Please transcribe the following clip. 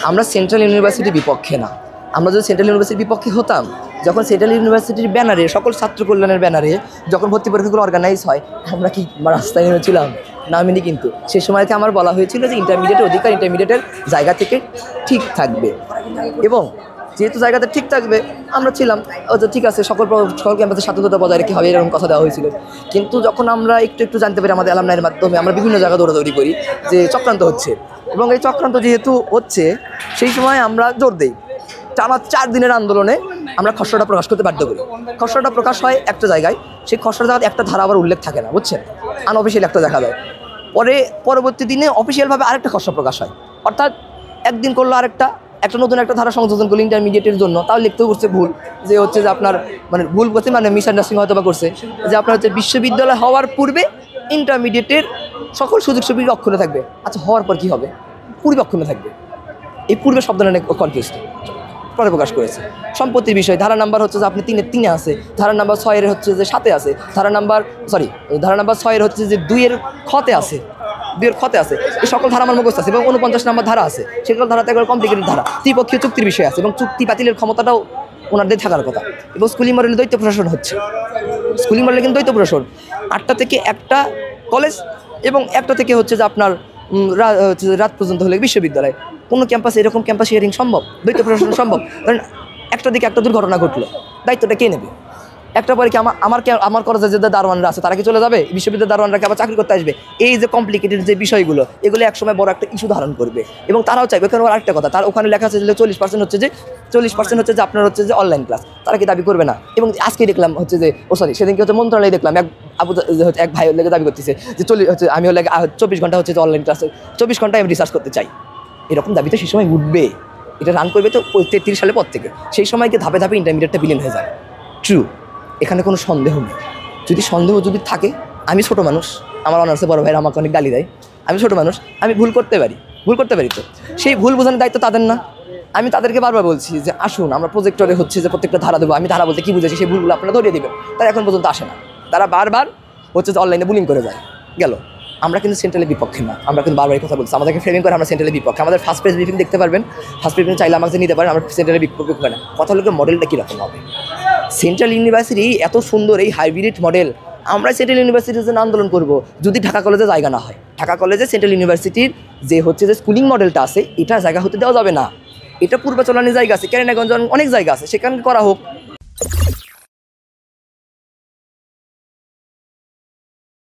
আমরা সেন্ট্রাল ইউনিভার্সিটির বিপক্ষে না। আমরা যদি সেন্ট্রাল ইউনিভার্সিটির বিপক্ষে হতাম, যখন সেন্ট্রাল ইউনিভার্সিটির ব্যানারে, সকল ছাত্র কল্যাণের ব্যানারে যখন ভর্তি পরীক্ষাগুলো অর্গানাইজ হয়, আমরা কি রাস্তায় নেমেছিলাম? নামিনি। কিন্তু সে সময়কে আমার বলা হয়েছিল যে ইন্টারমিডিয়েটের অধিকার ইন্টারমিডিয়েটের জায়গা থেকে ঠিক থাকবে, এবং যেহেতু জায়গাতে ঠিক থাকবে আমরা ছিলাম ঠিক আছে, সকল ক্যাম্পাসের স্বাধীনতা বজায় রেখে হবে, এরকম কথা দেওয়া হয়েছিল। কিন্তু যখন আমরা একটু জানতে পারি আমাদের অ্যালামনাইয়ের মাধ্যমে, আমরা বিভিন্ন জায়গায় দৌড়াদৌড়ি করি যে চক্রান্ত হচ্ছে, এবং এই চক্রান্ত যেহেতু হচ্ছে সেই সময় আমরা জোর দিই। টানা 4 দিনের আন্দোলনে আমরা খসড়াটা প্রকাশ করতে বাধ্য করি। খসড়াটা প্রকাশ হয় একটা জায়গায়, সেই খসড়া জায়গায় একটা ধারা আবার উল্লেখ থাকে না, বুঝছেন, আনঅফিসিয়াল একটা দেখা যায়। পরবর্তী দিনে অফিসিয়ালভাবে আরেকটা খসড়া প্রকাশ হয়, অর্থাৎ একদিন করলো একটা নতুন একটা ধারা সংযোজন করলো ইন্টারমিডিয়েটের জন্য। তাও লিখতেও করছে ভুল, যে হচ্ছে যে আপনার ভুল করছে, মিসআন্ডারস্ট্যান্ডিং হয়তো বা করছে, যে আপনার হচ্ছে বিশ্ববিদ্যালয় হওয়ার পূর্বে ইন্টারমিডিয়েটের সকল সুযোগ সুবিধা অক্ষুণ্ণ থাকবে। আচ্ছা, হওয়ার পর কী হবে? পূর্বে অক্ষুণ্ণ থাকবে। এই পূর্বে শব্দটা কনফিউজ পরে প্রকাশ করেছে। সম্পত্তির বিষয় ধারা নাম্বার হচ্ছে যে আপনি 3 আছে, ধারা নাম্বার 6 হচ্ছে যে 7 আছে, ধারা নাম্বার 6 হচ্ছে যে 2 খতে আছে, 2 খতে আছে। এই সকল ধারা আমার মুখস্থ আছে, এবং 49 নম্বর ধারা আছে, সেগুলো ধারাতে একবার কমপ্লিকেটেড ধারা। ত্রিপক্ষীয় চুক্তির বিষয় আছে, এবং চুক্তি বাতিলের ক্ষমতাটাও ওনাদের থাকার কথা। এবং স্কুলিং মডেলে দ্বৈত প্রশাসন হচ্ছে, স্কুলিং মডেলে কিন্তু দ্বৈত প্রশাসন 8টা থেকে 1টা কলেজ, এবং 1টা থেকে হচ্ছে যে আপনার রাত পর্যন্ত হলে বিশ্ববিদ্যালয়। কোনো ক্যাম্পাসে এরকম ক্যাম্পাস শেয়ারিং সম্ভব? দ্বৈত প্রশাসন সম্ভব? কারণ একটা দিকে একটা দুর্ঘটনা ঘটলো, দায়িত্বটা কে নেবে? একটা পরে কি আমার কলেজে যে দারোয়ানরা আছে তারা কি চলে যাবে? বিশ্ববিদ্যালয়ের দারোয়ানরা আবার চাকরি করতে আসবে? এই যে কমপ্লিকেটেড যে বিষয়গুলো, এগুলো একসময় বড় একটা ইস্যু ধারণ করবে, এবং তারাও চাইবে। ওখানে আরেকটা কথা, তার ওখানে লেখা আছে যে 40% হচ্ছে যে আপনার হচ্ছে যে অনলাইন ক্লাস, তারা কি দাবি করবে না? এবং আজকে দেখলাম হচ্ছে যে সেদিনকে হচ্ছে মন্ত্রণালয়ে দেখলাম এক ভাই লেগে দাবি করতেছে যে আমি 24 ঘন্টা হচ্ছে যে অনলাইন ক্লাস, 24 ঘন্টায় আমি রিসার্চ করতে চাই। এরকম দাবি তো সেই সময় উঠবে, এটা রান করবে তো 33 সালের পর থেকে। সেই সময়কে ধাপে ধাপে ইন্টারমিডিয়েটটা বিলীন হয়ে যায়। ট্রু, এখানে কোনো সন্দেহ নেই। সন্দেহ যদি থাকে, আমি ছোটো মানুষ, আমার অনার্সে বড় ভাইরা আমাকে অনেক গালি দেয়, আমি ছোটো মানুষ, আমি ভুল করতে পারি তো সেই ভুল বোঝানোর দায়িত্ব তাদের না? আমি তাদেরকে বারবার বলছি যে আসুন আমরা প্রজেক্টরে হচ্ছে যে প্রত্যেকটা ধারা দেবো, আমি ধারা বলতে কী বুঝেছি সেই ভুলগুলো আপনারা ধরিয়ে দেবেন। তারা এখন পর্যন্ত আসে না, তারা বারবার হচ্ছে যে অনলাইনে বুলিং করে যায় গেল। আমরা কিন্তু সেন্ট্রালের বিপক্ষে না, আমরা কিন্তু বারবারই কথা বলছি, আমাদেরকে ফ্রেমিং করে আমরা সেন্ট্রালের বিপক্ষে। আমাদের ফার্স্ট পেজ ব্রিফিং দেখতে পারবেন, ফার্স্ট পেজ চাইলে আমাকে নিতে পারেন, আমরা সেন্ট্রালের বিপক্ষে না। কথা হলো মডেলটা কীরকম হবে? সেন্ট্রাল ইউনিভার্সিটি এত সুন্দর এই হাইব্রিড মডেল, আমরা সেন্ট্রাল ইউনিভার্সিটির জন্য আন্দোলন করব যদি ঢাকা কলেজে জায়গা না হয়। ঢাকা কলেজে সেন্ট্রাল ইউনিভার্সিটির যে হচ্ছে যে স্কুলিং মডেলটা আছে, এটা জায়গা হতে দেওয়া যাবে না। এটা পূর্বাচলানের জায়গা আছে, কেরানীগঞ্জ অনেক জায়গা আছে, সেখানে করা হোক।